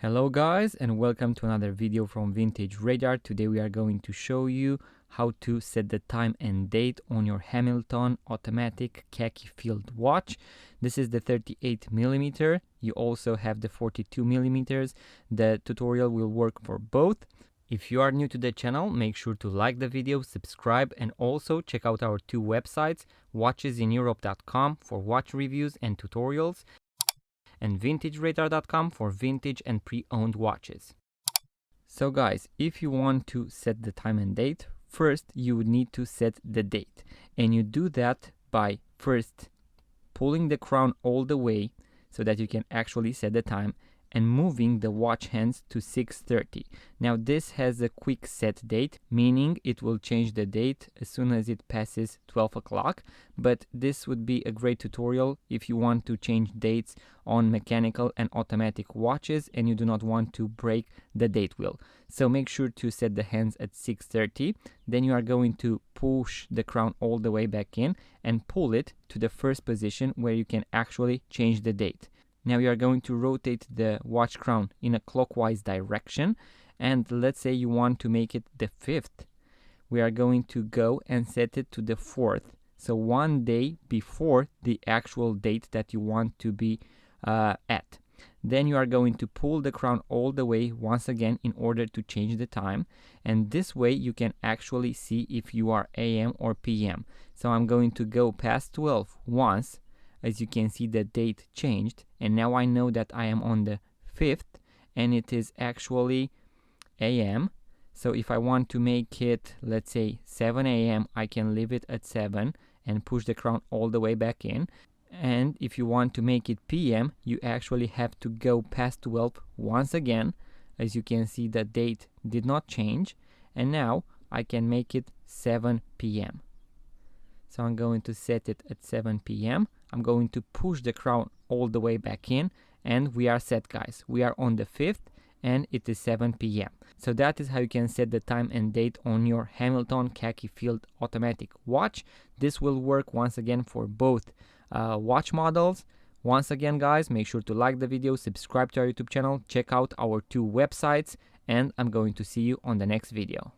Hello guys, and welcome to another video from Vintage Radar. Today we are going to show you how to set the time and date on your Hamilton automatic khaki field watch. This is the 38mm. You also have the 42mm. The tutorial will work for both. If you are new to the channel, make sure to like the video, subscribe, and also check out our two websites, watchesineurope.com for watch reviews and tutorials, and vintageradar.com for vintage and pre-owned watches. So guys, if you want to set the time and date, first you would need to set the date, and you do that by first pulling the crown all the way so that you can actually set the time and moving the watch hands to 6:30. Now this has a quick set date, meaning it will change the date as soon as it passes 12 o'clock, but this would be a great tutorial if you want to change dates on mechanical and automatic watches and you do not want to break the date wheel. So make sure to set the hands at 6:30, then you are going to push the crown all the way back in and pull it to the first position where you can actually change the date. Now you are going to rotate the watch crown in a clockwise direction, and let's say you want to make it the 5th. We are going to go and set it to the 4th, so one day before the actual date that you want to be at. Then you are going to pull the crown all the way once again in order to change the time, and this way you can actually see if you are AM or PM. So I'm going to go past 12 once. As you can see, the date changed, and now I know that I am on the 5th and it is actually AM. So if I want to make it, let's say 7 AM, I can leave it at 7 and push the crown all the way back in. And if you want to make it PM, you actually have to go past 12 once again. As you can see, the date did not change, and now I can make it 7 PM. So I'm going to set it at 7 PM. I'm going to push the crown all the way back in, and we are set, guys. We are on the 5th and it is 7 PM. So that is how you can set the time and date on your Hamilton khaki field automatic watch. This will work once again for both watch models. Once again, guys, make sure to like the video, subscribe to our YouTube channel, check out our two websites, and I'm going to see you on the next video.